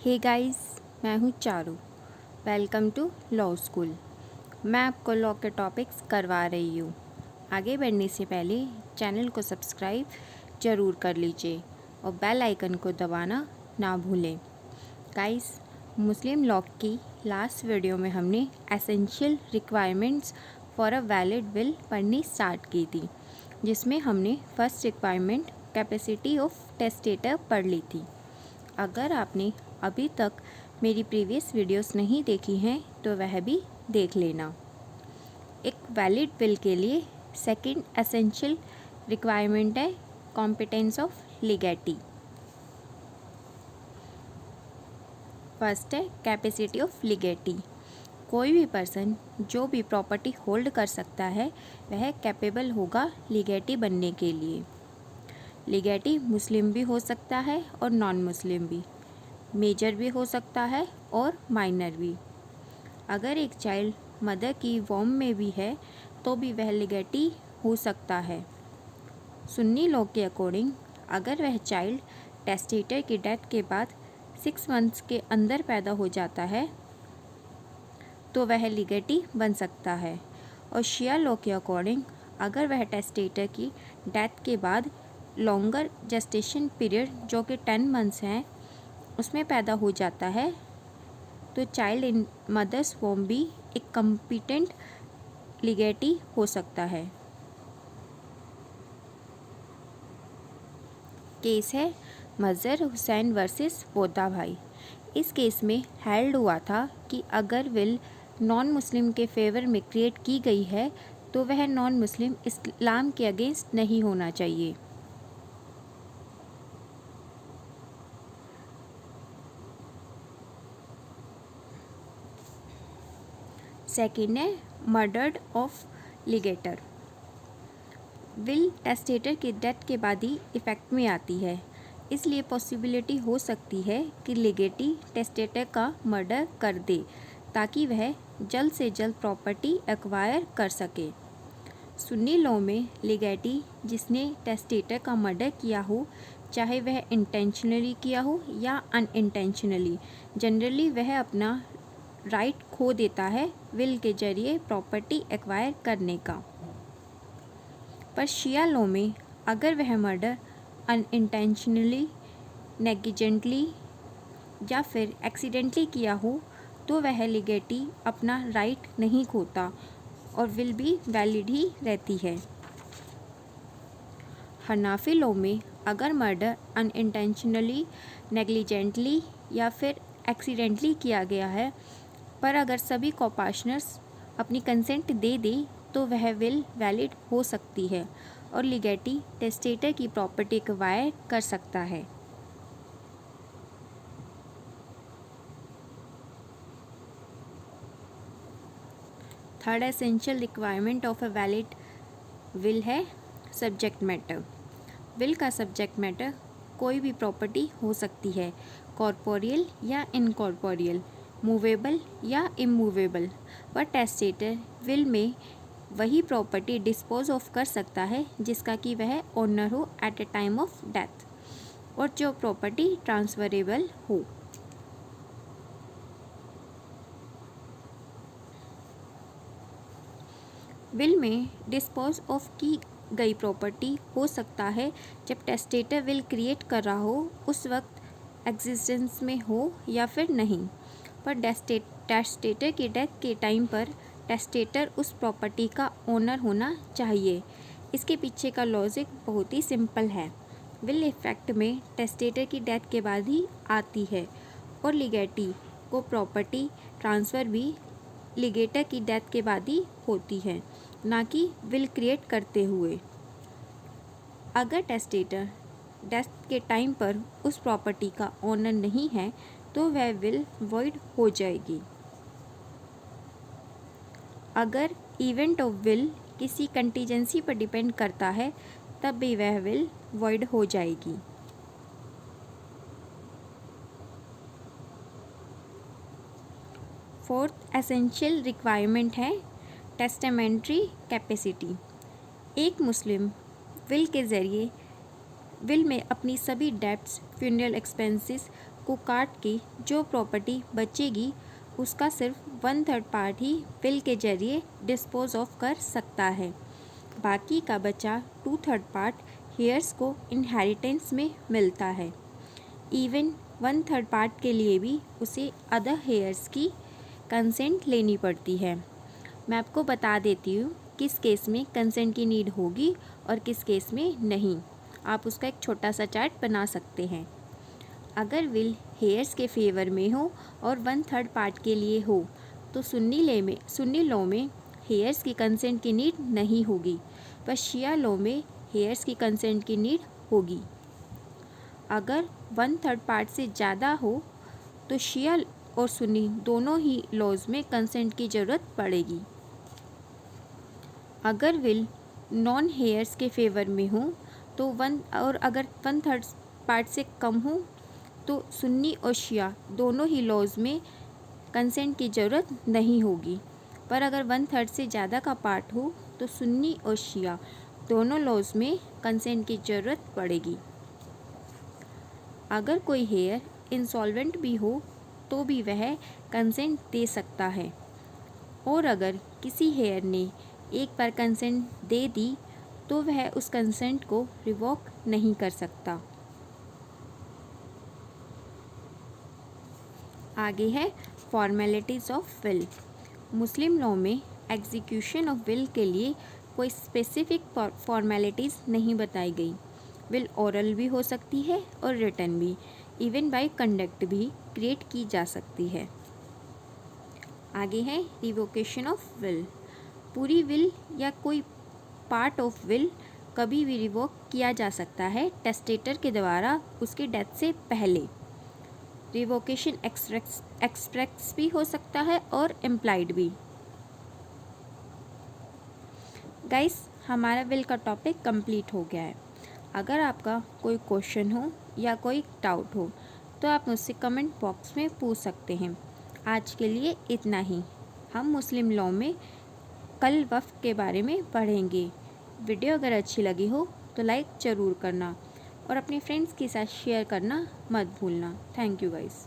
हे guys, मैं हूँ Charu. Welcome to law school. मैं आपको लॉ के टॉपिक्स करवा रही हूँ। आगे बढ़ने से पहले चैनल को सब्सक्राइब ज़रूर कर लीजिए और बेल आइकन को दबाना ना भूलें। गाइस, मुस्लिम लॉ की लास्ट वीडियो में हमने essential requirements for a valid will पढ़नी स्टार्ट की थी, जिसमें हमने first requirement capacity of testator पढ़ ली थी। अगर आपने अभी तक मेरी प्रीवियस वीडियोस नहीं देखी हैं तो वह भी देख लेना। एक वैलिड विल के लिए सेकंड एसेंशियल रिक्वायरमेंट है कॉम्पिटेंस ऑफ लीगैलिटी। फर्स्ट है कैपेसिटी ऑफ लीगैलिटी। कोई भी पर्सन जो भी प्रॉपर्टी होल्ड कर सकता है वह कैपेबल होगा लीगैलिटी बनने के लिए। लीगैलिटी मुस्लिम भी हो सकता है और नॉन मुस्लिम भी, मेजर भी हो सकता है और माइनर भी। अगर एक चाइल्ड मदर की वॉम में भी है तो भी वह लीगैलिटी हो सकता है। सुन्नी लॉ के अकॉर्डिंग अगर वह चाइल्ड टेस्टेटर की डेथ के बाद 6 मंथ्स के अंदर पैदा हो जाता है तो वह लीगैलिटी बन सकता है। और शिया लॉ के अकॉर्डिंग अगर वह टेस्टेटर की डेथ के बाद लॉन्गर जेस्टेशन पीरियड जो कि 10 मंथ्स हैं उसमें पैदा हो जाता है तो चाइल्ड इन मदर्स वॉम भी एक कॉम्पिटेंट लीगैलिटी हो सकता है। केस है मजहर हुसैन वर्सेस बोदा भाई। इस केस में हेल्ड हुआ था कि अगर विल नॉन मुस्लिम के फेवर में क्रिएट की गई है तो वह नॉन मुस्लिम इस्लाम के अगेंस्ट नहीं होना चाहिए। सेकेंड है मर्डर ऑफ लीगेटर। विल टेस्टेटर की डेथ के बाद ही इफ़ेक्ट में आती है, इसलिए पॉसिबिलिटी हो सकती है कि लीगेटी टेस्टेटर का मर्डर कर दे ताकि वह जल्द से जल्द प्रॉपर्टी एक्वायर कर सके। सुन्नी लॉ में लीगेटी जिसने टेस्टेटर का मर्डर किया हो, चाहे वह इंटेंशनली किया हो या अनइंटेंशनली, जनरली वह अपना राइट खो देता है विल के जरिए प्रॉपर्टी एक्वायर करने का। पर शिया लॉ में अगर वह मर्डर अनइंटेंशनली, नेग्लिजेंटली या फिर एक्सीडेंटली किया हो तो वह लीगैलिटी अपना राइट नहीं खोता और विल भी वैलिड ही रहती है। हनाफी लॉ में अगर मर्डर अनइंटेंशनली, नेग्लिजेंटली या फिर एक्सीडेंटली किया गया है पर अगर सभी कोपार्टनर्स अपनी कंसेंट दे दे तो वह विल वैलिड हो सकती है और लीगैलिटी टेस्टेटर की प्रॉपर्टी एक्वायर कर सकता है। Third essential requirement of a valid will है सब्जेक्ट मैटर। विल का सब्जेक्ट मैटर कोई भी प्रॉपर्टी हो सकती है, कॉर्पोरियल या इनकॉर्पोरियल, मूवेबल या इमूवेबल। पर टेस्टेटर विल में वही प्रॉपर्टी डिस्पोज ऑफ कर सकता है जिसका कि वह ओनर हो at a time of death और जो प्रॉपर्टी ट्रांसफरेबल हो। विल में डिस्पोज ऑफ की गई प्रॉपर्टी हो सकता है जब टेस्टेटर विल क्रिएट कर रहा हो उस वक्त एग्जिस्टेंस में हो या फिर नहीं। पर टेस्टेटर की डेथ के टाइम पर टेस्टेटर उस प्रॉपर्टी का ओनर होना चाहिए। इसके पीछे का लॉजिक बहुत ही सिंपल है। विल इफेक्ट में टेस्टेटर की डेथ के बाद ही आती है और लीगैलिटी को प्रॉपर्टी ट्रांसफ़र भी लीगेटर की डेथ के बाद ही होती है, ना कि विल क्रिएट करते हुए। अगर टेस्टेटर डेथ के टाइम पर उस प्रॉपर्टी का ओनर नहीं है तो वह विल वॉइड हो जाएगी। अगर इवेंट ऑफ विल किसी कंटीजेंसी पर डिपेंड करता है तब भी वह विल वॉइड हो जाएगी। फोर्थ एसेंशियल रिक्वायरमेंट है टेस्टामेंट्री कैपेसिटी। एक मुस्लिम विल के ज़रिए विल में अपनी सभी डेब्ट्स, फ्यूनरल एक्सपेंसेस, को काट के जो प्रॉपर्टी बचेगी उसका सिर्फ 1/3 पार्ट ही विल के जरिए डिस्पोज ऑफ कर सकता है। बाकी का बचा 2/3 पार्ट हेयर्स को इनहेरिटेंस में मिलता है। इवन 1/3 पार्ट के लिए भी उसे अदर हेयर्स की कंसेंट लेनी पड़ती है। मैं आपको बता देती हूँ किस केस में कंसेंट की नीड होगी और किस केस में नहीं। आप उसका एक छोटा सा चार्ट बना सकते हैं। अगर विल हेयर्स के फेवर में हो और 1/3 पार्ट के लिए हो तो सुन्नी लॉ में हेयर्स की कंसेंट की नीड नहीं होगी, पर शिया लॉ में हेयर्स की कंसेंट की नीड होगी। अगर 1/3 पार्ट से ज़्यादा हो तो शिया और सुन्नी दोनों ही लॉज में कंसेंट की ज़रूरत पड़ेगी। अगर विल नॉन हेयर्स के फेवर में हो तो अगर 1/3 पार्ट से कम हो तो सुन्नी और शिया दोनों ही लॉज में कंसेंट की ज़रूरत नहीं होगी, पर अगर 1/3 से ज़्यादा का पार्ट हो तो सुन्नी और शिया दोनों लॉज में कंसेंट की ज़रूरत पड़ेगी। अगर कोई हेयर इंसॉल्वेंट भी हो तो भी वह कंसेंट दे सकता है, और अगर किसी हेयर ने एक बार कंसेंट दे दी तो वह उस कंसेंट को रिवोक नहीं कर सकता। आगे है formalities of will. Muslim law में एग्जीक्यूशन ऑफ विल के लिए कोई स्पेसिफिक फॉर्मेलिटीज़ नहीं बताई गई। विल ओरल भी हो सकती है और रिटन भी, इवन बाय कंडक्ट भी क्रिएट की जा सकती है। आगे है रिवोकेशन ऑफ विल। पूरी विल या कोई पार्ट ऑफ विल कभी भी रिवोक किया जा सकता है टेस्टेटर के द्वारा उसकी डेथ से पहले। रिवोकेशन एक्सप्रेस भी हो सकता है और इम्प्लाइड भी। गाइस, हमारा विल का टॉपिक कंप्लीट हो गया है। अगर आपका कोई क्वेश्चन हो या कोई डाउट हो तो आप मुझसे कमेंट बॉक्स में पूछ सकते हैं। आज के लिए इतना ही। हम मुस्लिम लॉ में कल वफ़्त के बारे में पढ़ेंगे। वीडियो अगर अच्छी लगी हो तो लाइक ज़रूर करना और अपने फ्रेंड्स के साथ शेयर करना मत भूलना। Thank you guys.